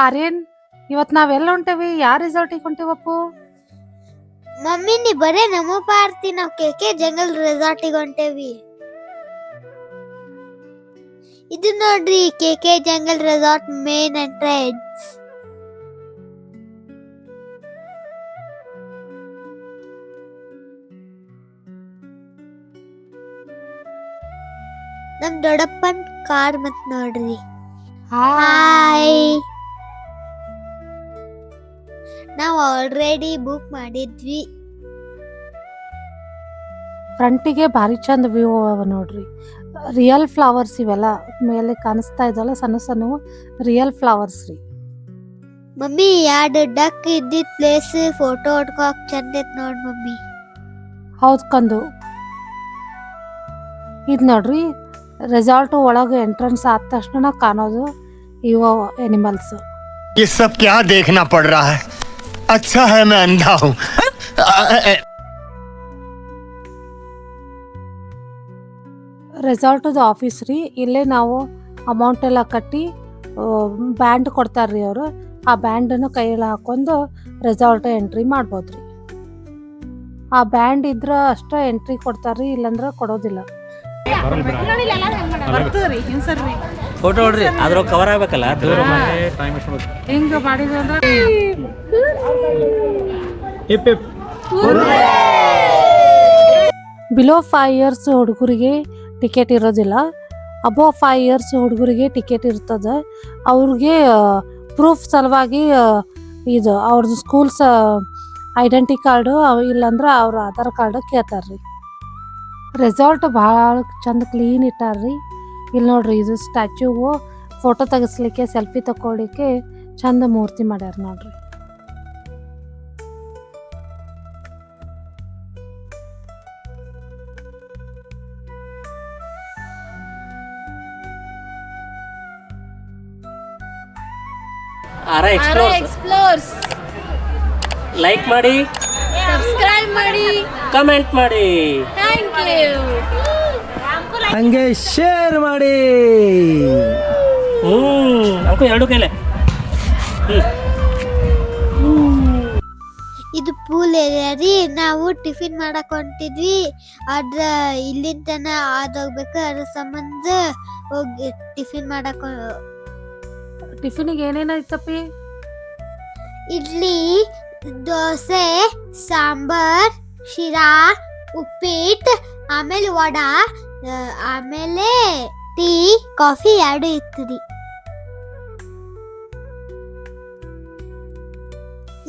ಆರ್ಯನ್, ಇವತ್ ನಾವೆಲ್ಲ ಹೊಂಟೇವಿ? ಯಾವ ರೆಸಾರ್ಟಿಗೆ ಹೊಂಟೇವಪ್ಪು? ಮಮ್ಮಿ ನೀ ಬರೇ ನಮ್ಮ ಪಾರ್ತಿ ನಾವ್ ಕೆಕೆ ಜಂಗಲ್ ರೆಸಾರ್ಟಿಗೆ ಹೊಂಟೇವಿ. ಇದು ನೋಡ್ರಿ KK jungle resort main entrance. ನಮ್ ದೊಡ್ಡಪ್ಪನ್ ಕಾರ್ ಮತ್ ನೋಡ್ರಿ. ಹಾಯ್, ನಾವ್ ಆಲ್ರೆಡಿ ಬುಕ್ ಮಾಡಿದ್ವಿ. ಫ್ರಂಟಿಗೆ ಭಾರಿ ಚಂದ ವ್ಯೂ ಅವ ನೋಡ್ರಿ. ರಿಯಲ್ ಫ್ಲವರ್ಸ್ ಇವೆಲ್ಲ ಮೇಲೆ ಕಾಣಿಸ್ತಾ ಇದ್ದಲ್ಲ, ಸಣ್ಣ ಸಣ್ಣ ರಿಯಲ್ ಫ್ಲವರ್ಸ್ ರೀ. ಮಮ್ಮಿ ಎರಡು ಡಕ್ ಇದ್ದಿದ್ ಪ್ಲೇಸ್ ಫೋಟೋ ಹೊಡ್ಕೋಕ್ ಚಂದ ಐತ್ ನೋಡ್ ಮಮ್ಮಿ. ಹೌದ್ ಕಂದು. ಇದ್ ನೋಡ್ರಿ, ರೆಸಾರ್ಟ್ ಒಳಗೆ ಎಂಟ್ರೆನ್ಸ್ ಆದ ತಕ್ಷಣ ಕಾಣೋದು ಇವ ಎನಿಮಲ್ಸ್. ये सब क्या देखना पड़ रहा है? अच्छा है मैं अंधा हूँ. ರೆಸಾರ್ಟದ ಆಫೀಸ್ ರೀ. ಇಲ್ಲೇ ನಾವು ಅಮೌಂಟ್ ಎಲ್ಲ ಕಟ್ಟಿ ಬ್ಯಾಂಡ್ ಕೊಡ್ತಾರ್ರಿ ಅವರು. ಆ ಬ್ಯಾಂಡನ್ನು ಕೈಯಲ್ಲಿ ಹಾಕೊಂಡು ರೆಸಾರ್ಟ್ ಎಂಟ್ರಿ ಮಾಡ್ಬೋದ್ರಿ. ಆ ಬ್ಯಾಂಡ್ ಇದ್ರ ಅಷ್ಟ ಎಂಟ್ರಿ ಕೊಡ್ತಾರ್ರಿ, ಇಲ್ಲಂದ್ರ ಕೊಡೋದಿಲ್ಲ. ಫೋಟೋ ಹೊಡ್ರಿ, ಅದ್ರ ಕವರ್ ಆಗ್ಬೇಕಲ್ಲ. ಹಿಂಗ ಮಾಡಿದ್ರೆ ಬಿಲೋ 5 years ಹುಡುಗರಿಗೆ ಟಿಕೆಟ್ ಇರೋದಿಲ್ಲ. ಅಬೋವ್ 5 years ಹುಡುಗರಿಗೆ ಟಿಕೆಟ್ ಇರ್ತದೆ. ಅವ್ರಿಗೆ ಪ್ರೂಫ್ ಸಲುವಾಗಿ ಇದು ಅವ್ರದ್ದು ಸ್ಕೂಲ್ಸ್ ಐಡೆಂಟಿ ಕಾರ್ಡು ಇಲ್ಲಾಂದ್ರೆ ಅವ್ರ ಆಧಾರ್ ಕಾರ್ಡ್ ಕೇಳ್ತಾರ್ರಿ. ರೆಸಾರ್ಟ್ ಭಾಳ ಚಂದ ಕ್ಲೀನ್ ಇಟ್ಟಾರ್ರಿ. ಇಲ್ಲಿ ನೋಡ್ರಿ, ಇದು ಸ್ಟ್ಯಾಚ್ಯೂವು ಫೋಟೋ ತೆಗಿಸ್ಲಿಕ್ಕೆ, ಸೆಲ್ಫಿ ತಗೊಳ್ಳಿಕ್ಕೆ ಚಂದ ಮೂರ್ತಿ ಮಾಡ್ಯಾರ ನೋಡ್ರಿ. ಎಕ್ಸ್ಪ್ಲೋರ್ಸ್ ಲೈಕ್ ಮಾಡಿ, ಸಬ್ಸ್ಕ್ರೈಬ್ ಮಾಡಿ, ಕಮೆಂಟ್ ಮಾಡಿ, ಥ್ಯಾಂಕ್ ಯು. ಹಂಗೆ ಶೇರ್ ಮಾಡಿ. ಅಂಕು ಎರಡು ಕೈಲೆ. ಇದು ಪೂಲ್ ಏರಿಯಾ ರೀ. ನಾವು ಟಿಫಿನ್ ಮಾಡಕ್ ಹೊಂಟಿದ್ವಿ. ಅದ್ರ ಇಲ್ಲಿಂದ ತನ ಆದೋಗ್ಬೇಕು. ಅದ್ರ ಸಂಬಂಧ ಹೋಗಿ ಟಿಫಿನ್ ಮಾಡಕ್. ಟಿಫಿನಿಗೆ ಏನೇನಾಯ್ತಪ್ಪಿ? ಇಡ್ಲಿ, ದೋಸೆ, ಸಾಂಬಾರ್, ಶಿರಾ, ಉಪ್ಪಿಟ್ಟು, ಆಮೇಲೆ ವಡಾ, ಆಮೇಲೆ ಟೀ, ಕಾಫಿ ಎರಡು ಇರ್ತದೆ.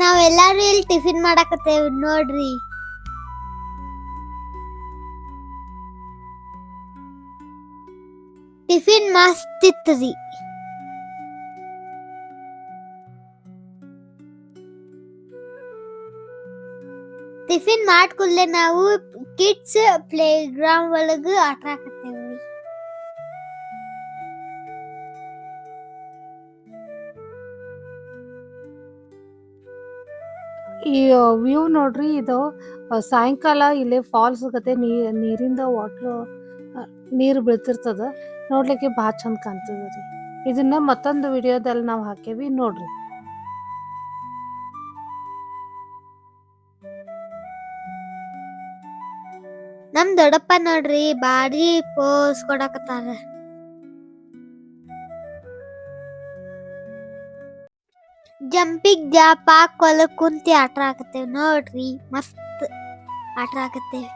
ನಾವೆಲ್ಲಾರು ಇಲ್ಲಿ ಟಿಫಿನ್ ಮಾಡಕತ್ತೇವ್ ನೋಡ್ರಿ. ಟಿಫಿನ್ ಮಸ್ತ್ ಇತ್ತರಿ. ಟಿಫಿನ್ ಮಾಡ್ಕೂಡ್ಲೆ ನಾವು ಕಿಡ್ಸ್ ಪ್ಲೇ ಗ್ರೌಂಡ್ ಒಳಗ ಆಟ ಆಡಕತ್ತೇವ್ರಿ. ಈ ವ್ಯೂ ನೋಡ್ರಿ, ಇದು ಸಾಯಂಕಾಲ ಇಲ್ಲಿ ಫಾಲ್ಸ್ ಗತೆ ನೀರಿಂದ ನೀರು ಬೀಳ್ತಿರ್ತದ. ನೋಡ್ಲಿಕ್ಕೆ ಭಾಳ ಚಂದ ಕಾಣ್ತದ ರೀ. ಇದನ್ನ ಮತ್ತೊಂದು ವಿಡಿಯೋದಲ್ಲಿ ನಾವು ಹಾಕೇವಿ ನೋಡ್ರಿ. ನಮ್ ದೊಡ್ಡಪ್ಪ ನೋಡ್ರಿ ಬಾರಿ ಪೋಸ್ ಕೊಡಕತ್ತಾರ. ಜಂಪಿಂಗ್ ಜಾಪ್ ಹಾಕೊಳಕ್ ಕುಂತಿ ಆಟ ಆಡಕತ್ತೇವ್ ನೋಡ್ರಿ. ಮಸ್ತ್ ಆಟ ಆಡಕತ್ತೇವ್.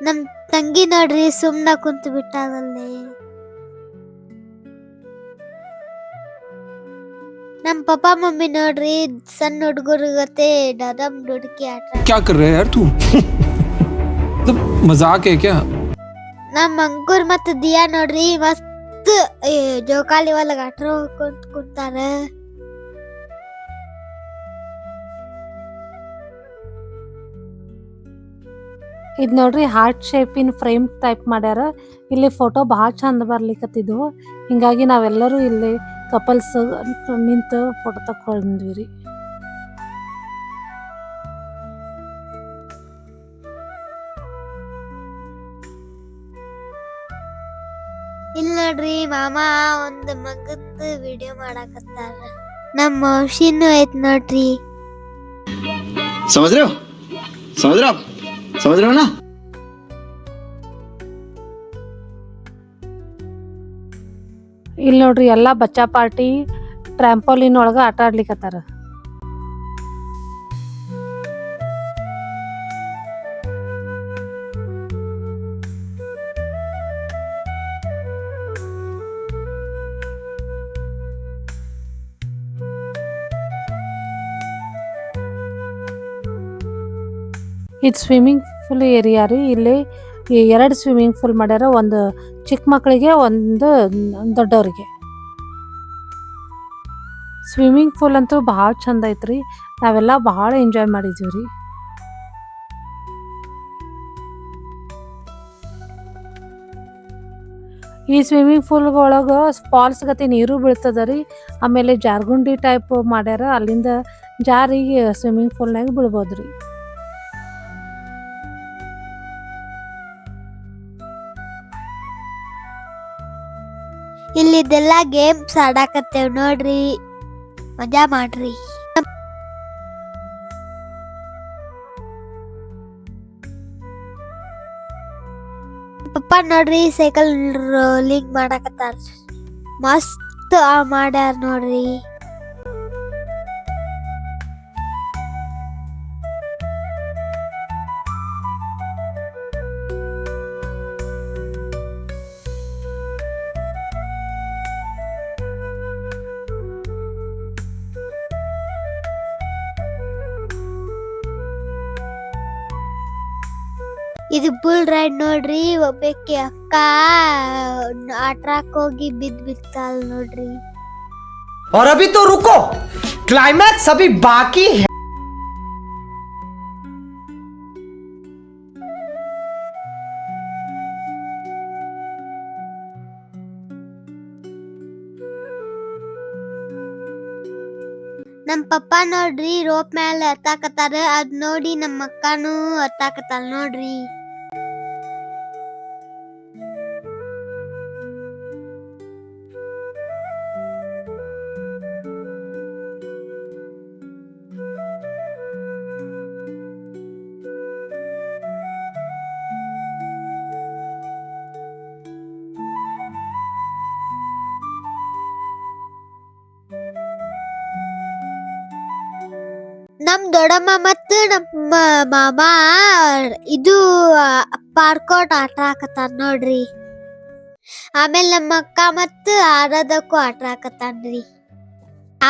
ನಮ್ ತಂಗಿ ನೋಡ್ರಿ ಸುಮ್ನ ಕುಂತು ಬಿಟ್ಟಾರಲ್ಲೇ. ನಮ್ ಪಪ್ಪ ಮಮ್ಮಿ ನೋಡ್ರಿ ಸಣ್ಣ ಹುಡುಗರ ಗತೆ ಡದಮ್ ಡುಡ್ಕಿ ಆಟ. क्या कर रहे हैं यार तू? मतलब मजाक है क्या? ನಮ್ ಅಂಕುರ್ ಮತ್ತ ದಿಯಾ ನೋಡ್ರಿ ಮಸ್ತ್ ಜೋಕಾಲಿ ಒಳಗ ಆಟ ಹೋಗ್ಕೊಂತ ಕುಂತಾರ. ಇದು ನೋಡ್ರಿ, ಹಾರ್ಟ್ ಶೇಪಿನ ಫ್ರೇಮ್ ಟೈಪ್ ಮಾಡ್ಯಾರ. ಇಲ್ಲಿ ಫೋಟೋ ಭಾಳ ಚಂದ ಬರ್ಲಿಕ್ಕತ್ತಿದ್ವು. ಹಿಂಗಾಗಿ ನಾವೆಲ್ಲರೂ ಇಲ್ಲಿ ಕಪಲ್ಸ್ ನಿಂತು ಫೋಟೋ ತಗೊಂಡ್ವಿ ರೀ. ನೋಡ್ರಿ ಮಾಮ ಒಂದ್ ಮಗಂದು ವಿಡಿಯೋ ಮಾಡಾಕತ್ತಾರ. ನಮ್ಮ ಮೌಸಿನೂ ಐತ್ ನೋಡ್ರಿ. समझ रहे हो समझ रहे हो आप समझ रहे हो ना. ಇಲ್ಲಿ ನೋಡ್ರಿ ಎಲ್ಲಾ ಬಚ್ಚಾ ಪಾರ್ಟಿ ಟ್ರಾಂಪೋಲಿನ್ ಒಳಗ ಆಟ ಆಡ್ಲಿಕತ್ತಾರ. ಇದು ಸ್ವಿಮ್ಮಿಂಗ್ ಫೂಲ್ ಏರಿಯಾ ರೀ. ಇಲ್ಲಿ 2 ಸ್ವಿಮ್ಮಿಂಗ್ ಫೂಲ್ ಮಾಡ್ಯಾರ, ಒಂದು ಚಿಕ್ಕ ಮಕ್ಕಳಿಗೆ, ಒಂದು ದೊಡ್ಡವ್ರಿಗೆ. ಸ್ವಿಮ್ಮಿಂಗ್ ಫೂಲ್ ಅಂತೂ ಭಾಳ ಚಂದ ಐತ್ರಿ. ನಾವೆಲ್ಲ ಭಾಳ ಎಂಜಾಯ್ ಮಾಡಿದೀವಿ ರೀ. ಈ ಸ್ವಿಮ್ಮಿಂಗ್ ಫೂಲ್ ಒಳಗೆ ಫಾಲ್ಸ್ ಗತಿ ನೀರು ಬೀಳ್ತದ ರೀ. ಆಮೇಲೆ ಜಾರ್ಗುಂಡಿ ಟೈಪ್ ಮಾಡ್ಯಾರ, ಅಲ್ಲಿಂದ ಜಾರಿ ಸ್ವಿಮ್ಮಿಂಗ್ ಫೂಲ್ನಾಗ ಬೀಳ್ಬೋದ್ರಿ. ಇಲ್ಲಿದೆಲ್ಲ ಗೇಮ್ಸ್ ಆಡಾಕತ್ತೇವ್ ನೋಡ್ರಿ, ಮಜಾ ಮಾಡ್ರಿ. ಪಪ್ಪ ನೋಡ್ರಿ ಸೈಕಲ್ ರೋಲಿಂಗ್ ಮಾಡಾಕತ್ತಾರ, ಮಸ್ತ್ ಮಾಡ್ಯಾರ ನೋಡ್ರಿ. ಇದು ಬುಲ್ ರೈಡ್ ನೋಡ್ರಿ. ಒಬ್ಬಾಕಿ ಅಕ್ಕ ಆಟ್ರಾಕ್ ಹೋಗಿ ಬಿತ್ತಾಳ ನೋಡ್ರಿ. और अभी तो रुको, क्लाइमैक्स अभी बाकी है. ನಮ್ ಪಪ್ಪ ನೋಡ್ರಿ ರೋಪ್ ಮೇಲೆ ಹತ್ತಾಕತ್ತಾರ, ಅದ್ ನೋಡಿ ನಮ್ಮ ಅಕ್ಕನೂ ಹತ್ತಾಕತ್ತಾಳ ನೋಡ್ರಿ. ನಮ್ ದೊಡ್ಡಮ್ಮ ಮತ್ತು ನಮ್ಮ ಮಾಮ ಇದು ಪಾರ್ಕೋಟ್ ಆಟ ಆಕತ್ತಾರ ನೋಡ್ರಿ. ಆಮೇಲೆ ನಮ್ಮ ಅಕ್ಕ ಮತ್ತು ಆರಾಧಕ್ಕೂ ಆಟ ಆಕತ್ತಾನ್ರಿ.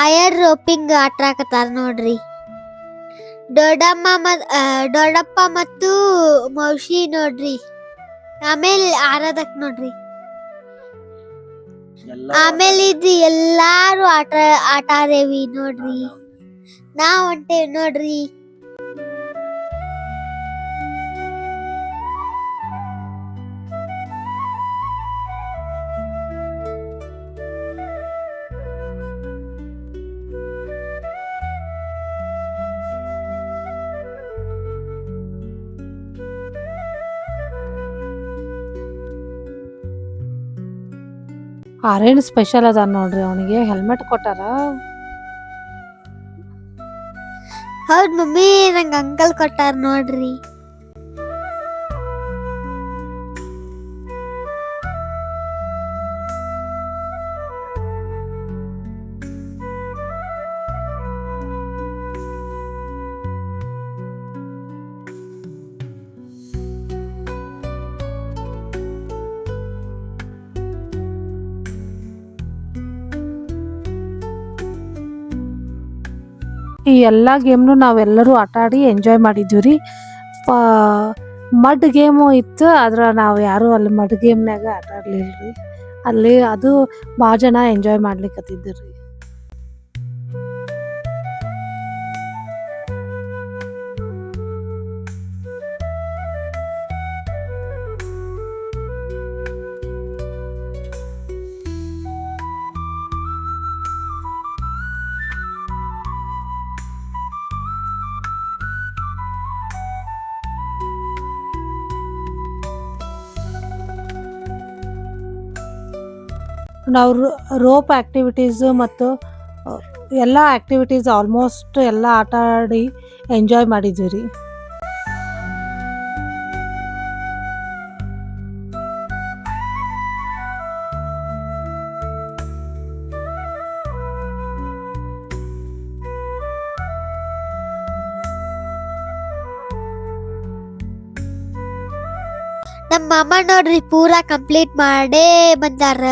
ಆಯರ್ ರೋಪಿಂಗ್ ಆಟ ಆಕತ್ತಾರ ನೋಡ್ರಿ. ದೊಡ್ಡಪ್ಪ ಮತ್ತು ಮೌಸಿ ನೋಡ್ರಿ. ಆಮೇಲೆ ಆರಾಧಕ್ ನೋಡ್ರಿ. ಆಮೇಲೆ ಇದು ಎಲ್ಲಾರು ಆಟ ಆಡೇವಿ ನೋಡ್ರಿ. ನಾವ್ ಹೊಂಟೇವಿ ನೋಡ್ರಿ. ಆರೇನ್ ಸ್ಪೆಷಲ್ ಅದ ನೋಡ್ರಿ, ಅವನಿಗೆ ಹೆಲ್ಮೆಟ್ ಕೊಟ್ಟಾರ. ಹೌದ್ ಮಮ್ಮಿ, ನಂಗ ಅಂಕಲ್ ಕೊಟ್ಟಾರ ನೋಡ್ರಿ. ಈ ಎಲ್ಲ ಗೇಮ್ನು ನಾವೆಲ್ಲರೂ ಆಟ ಆಡಿ ಎಂಜಾಯ್ ಮಾಡಿದ್ವಿ ರೀ. ಮಡ್ ಗೇಮು ಇತ್ತು, ಆದ್ರೆ ನಾವು ಯಾರು ಅಲ್ಲಿ ಮಡ್ ಗೇಮ್ನಾಗ ಆಟ ಆಡ್ಲಿಲ್ರಿ. ಅಲ್ಲಿ ಅದು ಭಾಳ ಜನ ಎಂಜಾಯ್ ಮಾಡ್ಲಿಕ್ಕತ್ತಿದ್ರು ರೀ. ನಾವು ರೋಪ್ ಆ್ಯಕ್ಟಿವಿಟೀಸ್ ಮತ್ತು ಎಲ್ಲ ಆ್ಯಕ್ಟಿವಿಟೀಸ್ ಆಲ್ಮೋಸ್ಟ್ ಎಲ್ಲ ಆಟ ಆಡಿ ಎಂಜಾಯ್ ಮಾಡಿದ್ವಿ ರೀ. ನಮ್ಮ ಮಾಮ ನೋಡ್ರಿ ಪೂರಾ ಕಂಪ್ಲೀಟ್ ಮಾಡೇ ಬಂದಾರ.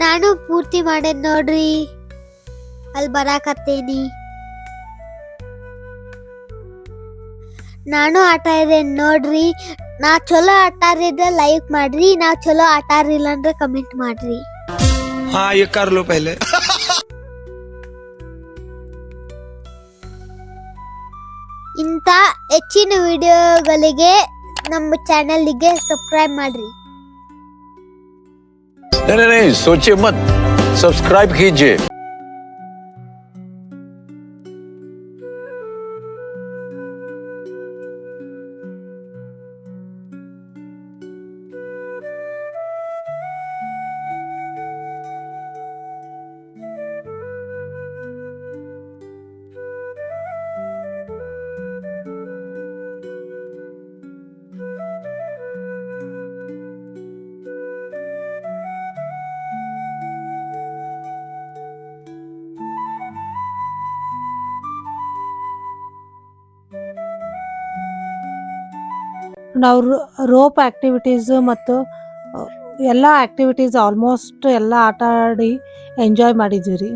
ನಾನು ಪೂರ್ತಿ ಮಾಡೇನ್ ನೋಡ್ರಿ, ಅಲ್ಲಿ ಬರಾಕತ್ತೇನಿ. ನಾನು ಆಟ ಇದೇನ್ ನೋಡ್ರಿ. ನಾ ಚಲೋ ಆಟ ಆಡಿದ್ರೆ ಲೈಕ್ ಮಾಡ್ರಿ, ನಾ ಚಲೋ ಆಟ ಆಡಿಲ್ಲ ಅಂದ್ರೆ ಕಮೆಂಟ್ ಮಾಡ್ರಿ. हाँ ये कर लो पहले. ಇಂಥ ಹೆಚ್ಚಿನ ವಿಡಿಯೋಗಳಿಗೆ ನಮ್ಮ ಚಾನೆಲ್ಗೆ ಸಬ್ಸ್ಕ್ರೈಬ್ ಮಾಡ್ರಿ. नहीं नहीं नहीं सोचिए मत, सब्सक्राइब कीजिए. ನಾವು ರೋಪ್ ಆ್ಯಕ್ಟಿವಿಟೀಸ್ ಮತ್ತು ಎಲ್ಲ ಆ್ಯಕ್ಟಿವಿಟೀಸ್ ಆಲ್ಮೋಸ್ಟ್ ಎಲ್ಲ ಆಟ ಆಡಿ ಎಂಜಾಯ್ ಮಾಡಿದ್ವಿ ರೀ.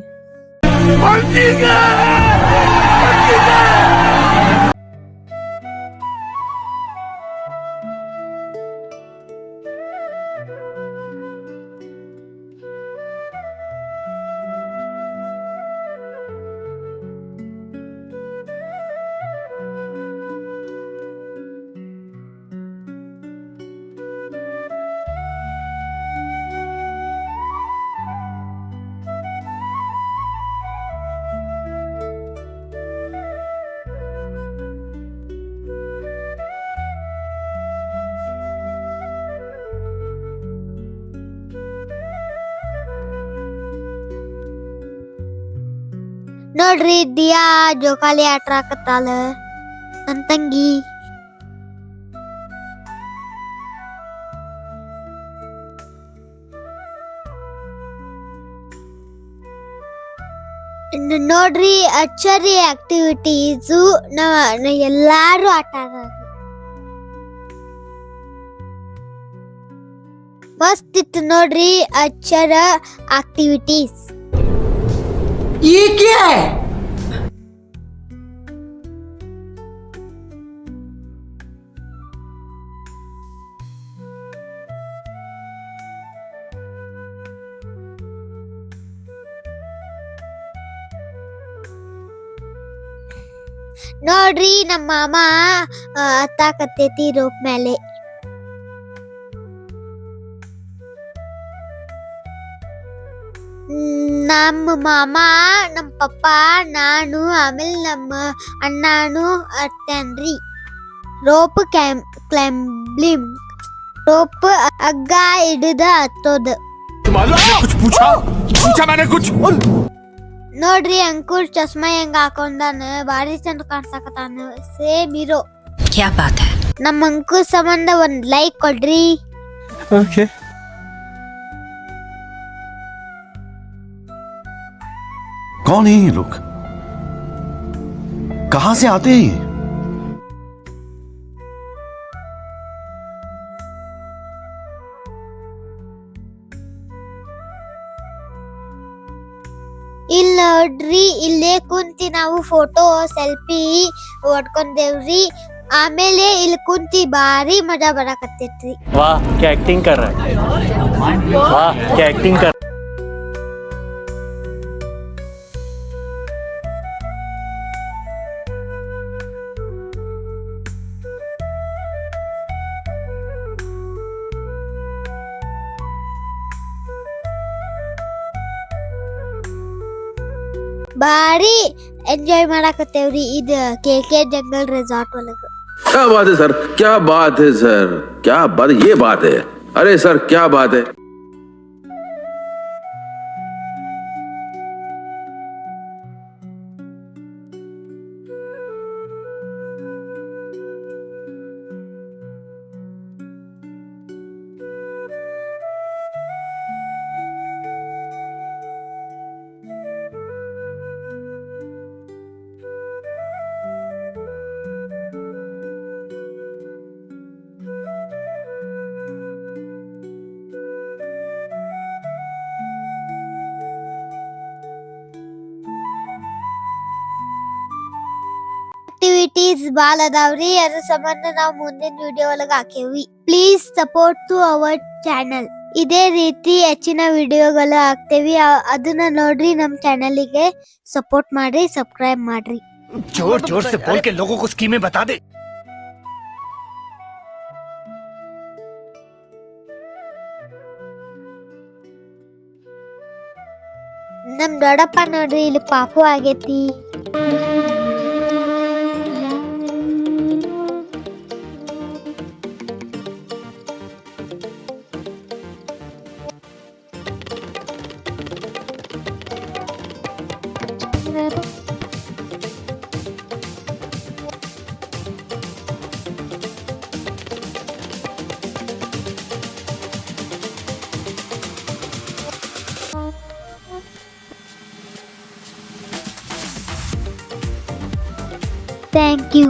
ನೋಡ್ರಿ ದಿಯಾ ಜೋಕಾಲಿ ಆಟ ಆಕತ್ತಾಳ, ನನ್ ತಂಗಿ. ನೋಡ್ರಿ ಅಚ್ಚರಿ ಆಕ್ಟಿವಿಟೀಸು ಎಲ್ಲಾರು ಆಟ ಆಡೋದು ಮಸ್ತ್ ಇತ್ತು ನೋಡ್ರಿ. ಅಚ್ಚರ ಆಕ್ಟಿವಿಟೀಸ್ ये क्या है? ನೋಡ್ರಿ ನಮ್ಮ ಮಾಮ ಹತ್ತಾಕತ್ತೈತಿ ರೋಪ್ ಮೇಲೆ. ನಮ್ಮ ಮಾಮ, ನಮ್ಮ ಪಪ್ಪ, ನಾನು, ಆಮೇಲೆ ನಮ್ಮ ಅಣ್ಣನು ಹತ್ತಾನ್ರಿ. ರೋಪ್ ಕ್ಲೈಂಬಿಂಗ್, ರೋಪ್ ಹಗ್ಗ ಹಿಡಿದ ಹತ್ತೋದು. ನೋಡ್ರಿ ಅಂಕುಲ್ ಚಸ್ಮಾ ಹೆಂಗ ಹಾಕೊಂಡಾನ, ಬಾರಿ ಚಂದ ಕಾಣ್ಸಕತ್ತಾನ, ಸೇಮ್ ಹೀರೋ. ನಮ್ಮ ಅಂಕುಲ್ ಸಂಬಂಧ ಒಂದ್ ಲೈಕ್ ಕೊಡ್ರಿ. Okay. कौन है ये लोग? कहां से आते हैं ये? ಇಲ್ಲಿ ನೋಡ್ರಿ, ಇಲ್ಲೇ ಕುಂತಿ ನಾವು ಫೋಟೋ ಸೆಲ್ಫಿ ಹೊಡ್ಕೊಂಡೇವ್ರಿ. ಆಮೇಲೆ ಇಲ್ಲಿ ಕುಂತಿ ಬಾರಿ ಮಜಾ ಬರಾಕತ್ತೈತ್ರಿ. वाह क्या एक्टिंग कर रहा है, वाह क्या एक्टिंग कर. ಬಾರಿ ಎಂಜಾಯ್ ಮಾಡಾಕತ್ತೇವ್ರಿ ಇದು KK ಜಂಗಲ್ ರೆಸಾರ್ಟ್ ಒಳಗ. क्या बात है सर, क्या बात है सर, क्या बात, ये बात है, अरे सर क्या बात है. ಆಕ್ಟಿವಿಟೀಸ್ ಬಾಳ ಅದಾವ್ರಿ, ಅದ್ರ ಸಂಬಂಧ ನಾವು ಮುಂದಿನ ವಿಡಿಯೋ ಒಳಗ ಹಾಕೇವಿ. Please support to our channel. ಇದೇ ರೀತಿ ಹೆಚ್ಚಿನ ವಿಡಿಯೋಗಳು ಹಾಕ್ತೇವಿ, ಅದನ್ನ ನೋಡ್ರಿ. ನಮ್ ಚಾನಲ್ಗೆ ಸಪೋರ್ಟ್ ಮಾಡ್ರಿ, ಸಬ್ಸ್ಕ್ರೈಬ್ ಮಾಡ್ರಿ. जोर जोर से बोल के लोगों को स्कीमें बता दे. ನಮ್ ದೊಡ್ಡಪ್ಪ ನೋಡ್ರಿ ಇಲ್ಲಿ ಪಾಪು ಆಗೇತಿ. Thank you.